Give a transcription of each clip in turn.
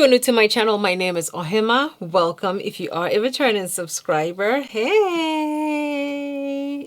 you are new to my channel, my name is Ohemaa. Welcome if you are a returning subscriber. Hey!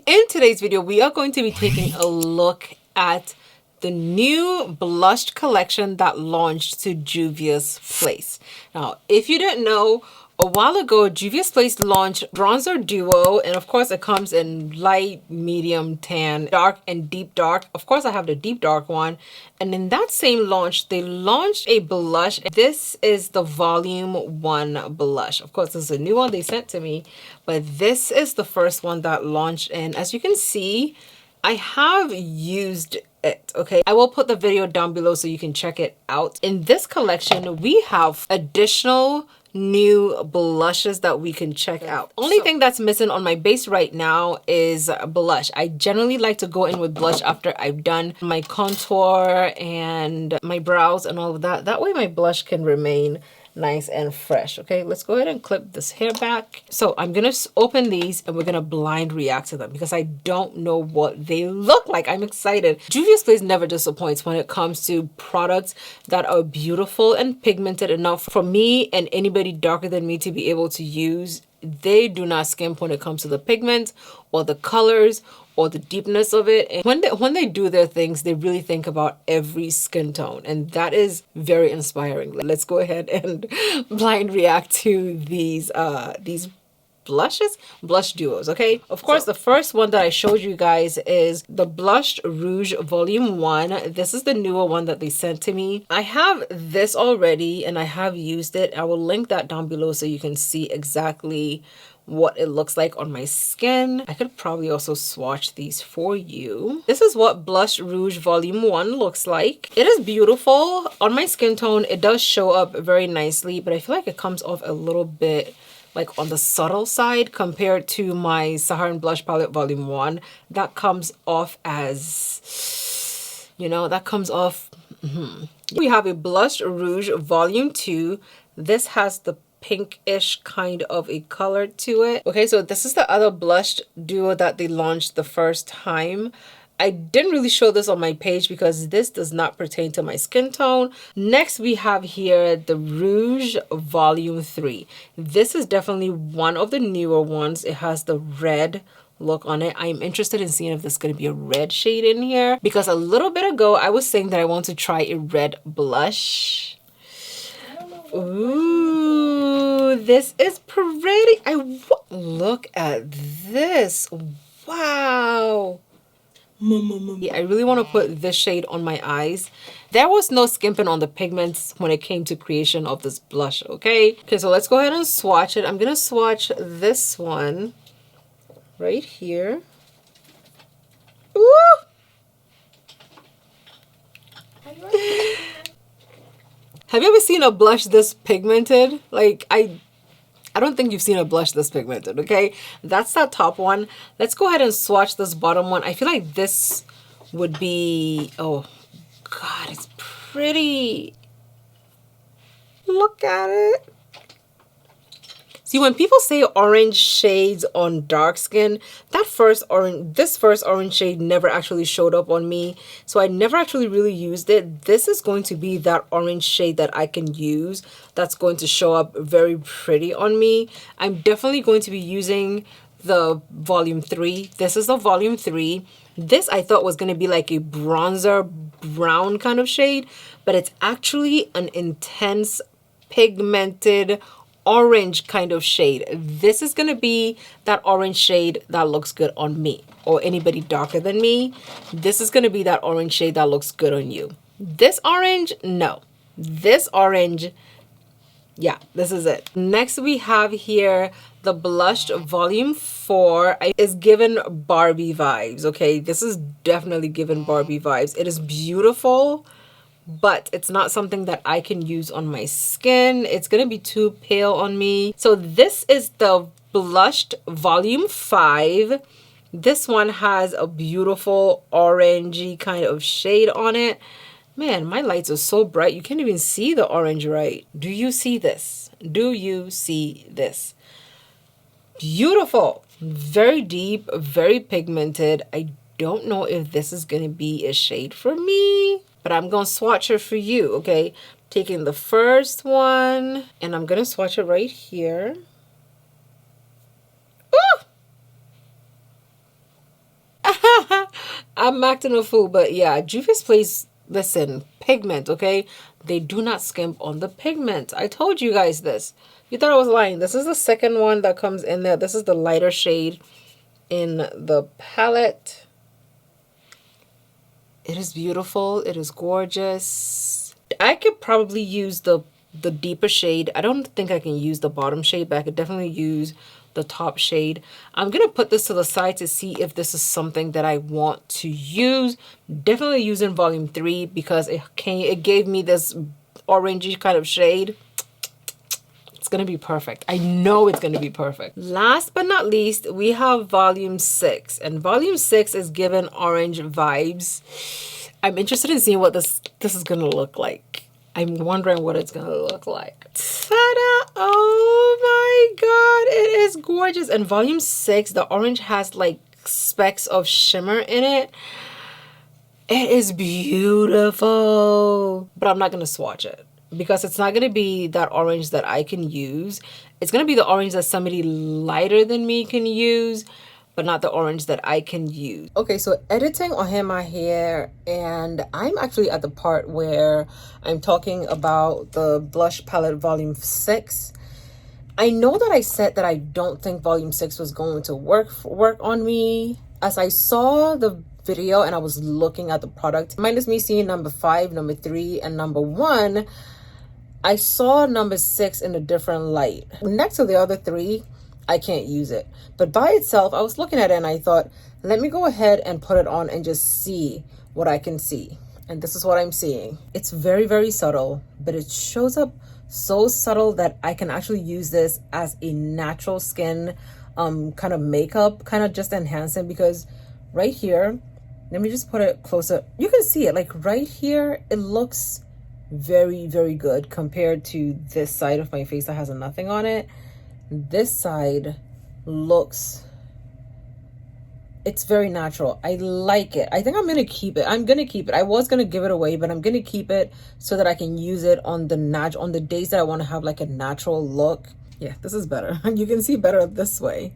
In today's video, we are going to be taking a look at the new blush collection that launched to Juvia's Place. Now, if you didn't know, a while ago, Juvia's Place launched Bronzer Duo, and of course it comes in light, medium, tan, dark, and deep dark. Of course I have the deep dark one. And in that same launch, they launched a blush. This is the Volume 1 blush. Of course, this is a new one they sent to me, but this is the first one that launched. And as you can see, I have used it, okay? I will put the video down below so you can check it out. In this collection, we have additional new blushes that we can check out. Only thing that's missing on my base right now is blush. I generally like to go in with blush after I've done my contour and my brows and all of that. That way my blush can remain nice and fresh. Okay, let's go ahead and clip this hair back. So I'm gonna open these and we're gonna blind react to them because I don't know what they look like. I'm excited. Juvia's Place never disappoints when it comes to products that are beautiful and pigmented enough for me and anybody darker than me to be able to use. They do not skimp when it comes to the pigment or the colors or the deepness of it. And when they do their things, they really think about every skin tone, and that is very inspiring. Let's go ahead and blind react to these blush duos. Okay, of course, the first one that I showed you guys is the Blush Rouge Volume 1. This is the newer one that they sent to me. I have this already and I have used it. I will link that down below so you can see exactly what it looks like on my skin. I could probably also swatch these for you. This is what Blush Rouge Volume 1 looks like. It is beautiful. On my skin tone, it does show up very nicely, but I feel like it comes off a little bit like on the subtle side compared to my Saharan Blush Palette Volume 1. That comes off as, you know, that comes off. We have a Blush Rouge Volume 2. This has the pinkish kind of a color to it. Okay, so this is the other blush duo that they launched the first time. I didn't really show this on my page because this does not pertain to my skin tone. Next, we have here the Rouge Volume 3. This is definitely one of the newer ones. It has the red look on it. I'm interested in seeing if there's going to be a red shade in here because a little bit ago I was saying that I want to try a red blush. Ooh, this is pretty. Look at this. Wow. Yeah, I really want to put this shade on my eyes. There was no skimping on the pigments when it came to creation of this blush, okay? Okay, so let's go ahead and swatch it. I'm going to swatch this one right here. Woo! Have you ever seen a blush this pigmented? Like, I don't think you've seen a blush this pigmented, okay? That's that top one. Let's go ahead and swatch this bottom one. I feel like this would be, oh God, it's pretty. Look at it. See, when people say orange shades on dark skin, this first orange shade never actually showed up on me. So I never actually really used it. This is going to be that orange shade that I can use. That's going to show up very pretty on me. I'm definitely going to be using the Volume 3. This is the Volume 3. This I thought was going to be like a bronzer brown kind of shade, but it's actually an intense pigmented orange kind of shade. This is going to be that orange shade that looks good on me or anybody darker than me. This is going to be that orange shade that looks good on you. This orange, no. This orange, yeah, this is it. Next we have here the Blush Volume 4. Is given Barbie vibes, okay? This is definitely given Barbie vibes. It is beautiful, but it's not something that I can use on my skin. It's gonna be too pale on me. So this is the Blushed Volume 5. This one has a beautiful orangey kind of shade on it. Man, my lights are so bright you can't even see the orange right. Do you see this? Do you see this? Beautiful. Very deep, very pigmented. I don't know if this is gonna be a shade for me, but I'm gonna swatch her for you, okay? Taking the first one, and I'm gonna swatch it right here. I'm acting a fool, but yeah, Juvia's Place, listen, pigment, okay? They do not skimp on the pigment. I told you guys this. You thought I was lying. This is the second one that comes in there. This is the lighter shade in the palette. It is beautiful. It is gorgeous. I could probably use the deeper shade. I don't think I can use the bottom shade, but I could definitely use the top shade. I'm gonna put this to the side to see if this is something that I want to use. Definitely using volume 3 because it gave me this orangey kind of shade. It's gonna be perfect. I know it's gonna be perfect. Last but not least, we have volume 6, and volume 6 is given orange vibes. I'm interested in seeing what this is gonna look like. I'm wondering what it's gonna look like. Ta-da! Oh my god, it is gorgeous. And volume 6, the orange has like specks of shimmer in it. It is beautiful. But I'm not gonna swatch it because it's not gonna be that orange that I can use. It's gonna be the orange that somebody lighter than me can use, but not the orange that I can use. Okay, so editing Ohemaa here, and I'm actually at the part where I'm talking about the blush palette volume 6. I know that I said that I don't think volume 6 was going to work on me. As I saw the video and I was looking at the product, minus me seeing number 5, number 3, and number 1, I saw number 6 in a different light. Next to the other 3, I can't use it. But by itself, I was looking at it and I thought, let me go ahead and put it on and just see what I can see. And this is what I'm seeing. It's very, very subtle, but it shows up so subtle that I can actually use this as a natural skin kind of makeup, kind of just enhancing, because right here, let me just put it closer. You can see it like right here. It looks very, very good compared to this side of my face that has nothing on it. This side looks, it's very natural. I like it. I think I'm gonna keep it. I was gonna give it away, but I'm gonna keep it so that I can use it on the days that I want to have like a natural look. Yeah, this is better. You can see better this way.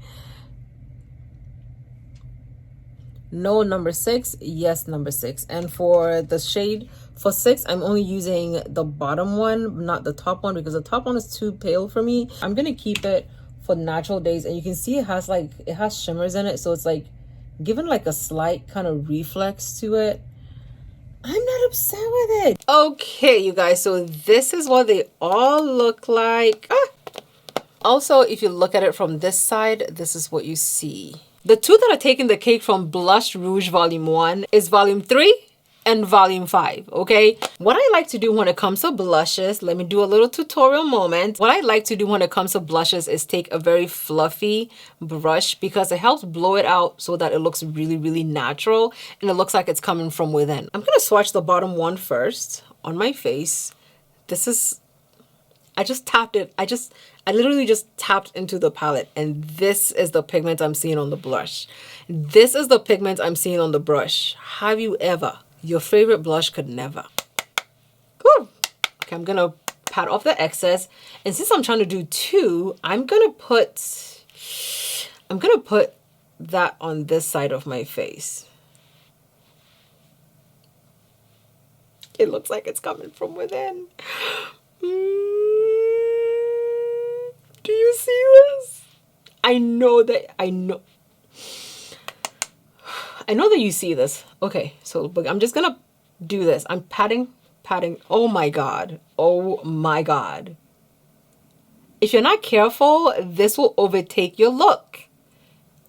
No number 6, yes number 6. And for the shade for 6, I'm only using the bottom one, not the top one, because the top one is too pale for me. I'm gonna keep it for natural days, and you can see it has shimmers in it, so it's like given like a slight kind of reflex to it. I'm not upset with it. Okay, you guys, so this is what they all look like. Also, if you look at it from this side, this is what you see. The two that are taking the cake from Blush Rouge Volume 1 is Volume 3 and Volume 5, okay? What I like to do when it comes to blushes, let me do a little tutorial moment. What I like to do when it comes to blushes is take a very fluffy brush because it helps blow it out so that it looks really, really natural and it looks like it's coming from within. I'm gonna swatch the bottom one first on my face. This is, I just tapped it. I literally just tapped into the palette, and this is the pigment I'm seeing on the blush. This is the pigment I'm seeing on the brush. Have you ever? Your favorite blush could never. Whew. Okay, I'm gonna pat off the excess, and since I'm trying to do 2, I'm gonna put that on this side of my face. It looks like it's coming from within. Do you see this? I know that you see this. Okay, so I'm just gonna do this. I'm patting. Oh my god. Oh my god. If you're not careful, this will overtake your look.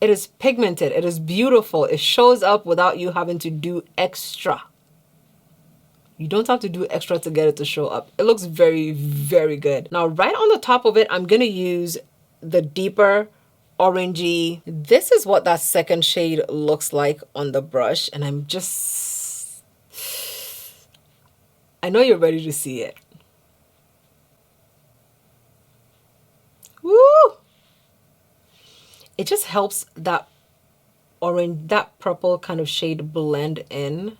It is pigmented. It is beautiful. It shows up without you having to do extra. You don't have to do extra to get it to show up. It looks very, very good. Now, right on the top of it, I'm gonna use the deeper orangey. This is what that second shade looks like on the brush, and I know you're ready to see it. Woo! It just helps that purple kind of shade blend in.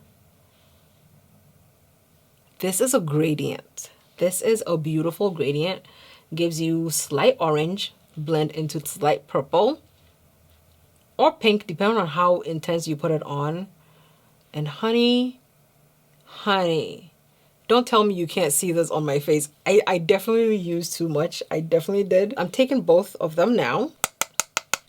This is a gradient. This is a beautiful gradient. Gives you slight orange, blend into slight purple or pink, depending on how intense you put it on. And honey, don't tell me you can't see this on my face. I definitely used too much. I definitely did. I'm taking both of them now.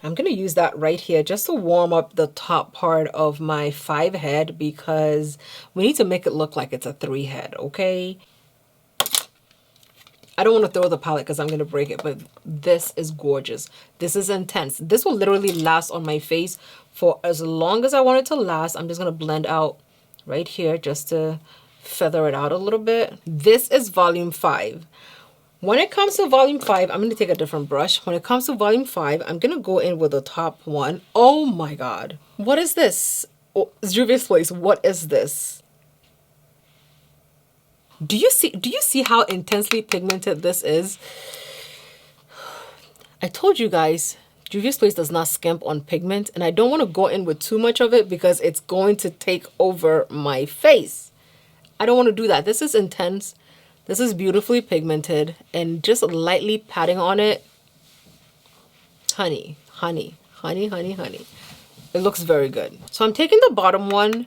I'm gonna use that right here just to warm up the top part of my 5 head, because we need to make it look like it's a 3 head, okay? I don't want to throw the palette because I'm going to break it, but this is gorgeous. This is intense. This will literally last on my face for as long as I want it to last. I'm just going to blend out right here just to feather it out a little bit. This is volume 5. When it comes to volume 5, I'm going to take a different brush. When it comes to volume 5, I'm going to go in with the top one. Oh my God. What is this? Oh, Juvia's Place. What is this? Do you see how intensely pigmented this is? I told you guys, Juvia's Place does not skimp on pigment, and I don't want to go in with too much of it because it's going to take over my face. I don't want to do that. This is intense. This is beautifully pigmented, and just lightly patting on it. Honey. It looks very good. So I'm taking the bottom one.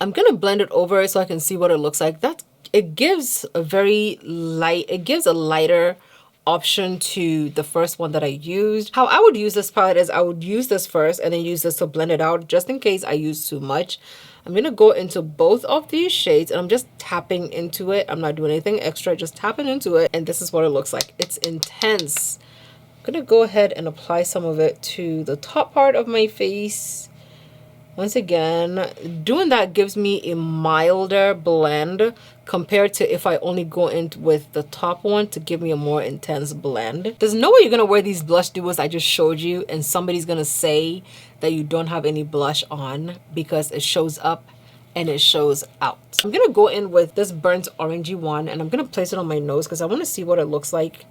I'm going to blend it over so I can see what it looks like. It gives a lighter option to the first one that I used. How I would use this palette is I would use this first and then use this to blend it out just in case I use too much. I'm going to go into both of these shades and I'm just tapping into it. I'm not doing anything extra, just tapping into it. And this is what it looks like. It's intense. I'm going to go ahead and apply some of it to the top part of my face. Once again, doing that gives me a milder blend compared to if I only go in with the top one to give me a more intense blend. There's no way you're going to wear these blush duos I just showed you and somebody's going to say that you don't have any blush on, because it shows up and it shows out. I'm going to go in with this burnt orangey one and I'm going to place it on my nose because I want to see what it looks like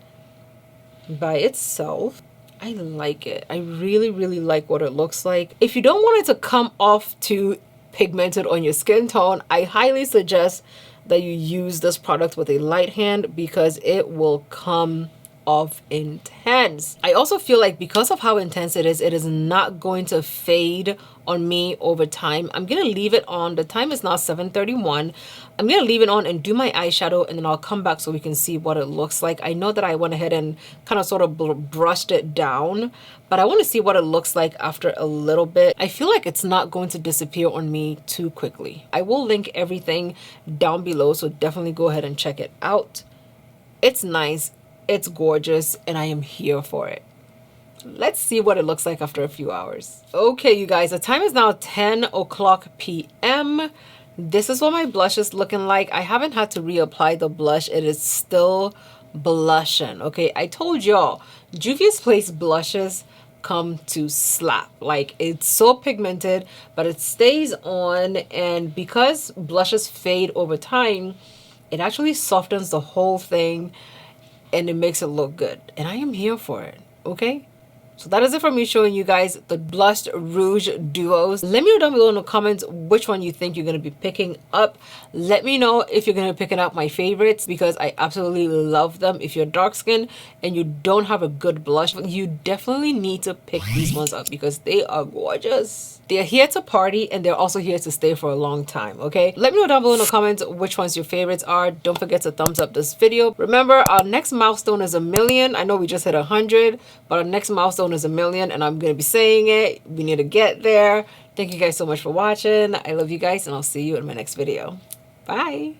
by itself. I like it. I really like what it looks like. If you don't want it to come off too pigmented on your skin tone, I highly suggest that you use this product with a light hand because it will come off intense. I also feel like because of how intense it is not going to fade on me over time. I'm gonna leave it on. The time is now 7:31. I'm gonna leave it on and do my eyeshadow, and then I'll come back so we can see what it looks like. I know that I went ahead and kind of sort of brushed it down, but I want to see what it looks like after a little bit. I feel like it's not going to disappear on me too quickly. I will link everything down below, so definitely go ahead and check it out. It's nice, it's gorgeous, and I am here for it. Let's see what it looks like after a few hours. Okay, you guys, the time is now 10 o'clock p.m. This is what my blush is looking like. I haven't had to reapply the blush. It is still blushing. Okay, I told y'all, Juvia's Place blushes come to slap. Like, it's so pigmented, but it stays on, and because blushes fade over time, it actually softens the whole thing and it makes it look good. And I am here for it, okay? So that is it for me showing you guys the blush rouge duos. Let me know down below in the comments which one you think you're going to be picking up. Let me know if you're going to be picking up my favorites, because I absolutely love them. If you're dark skinned and you don't have a good blush, you definitely need to pick these ones up because they are gorgeous. They're here to party and they're also here to stay for a long time, okay? Let me know down below in the comments which ones your favorites are. Don't forget to thumbs up this video. Remember, our next milestone is 1 million. I know we just hit 100, but our next milestone is 1 million, and I'm going to be saying it. We need to get there. Thank you guys so much for watching. I love you guys, and I'll see you in my next video. Bye.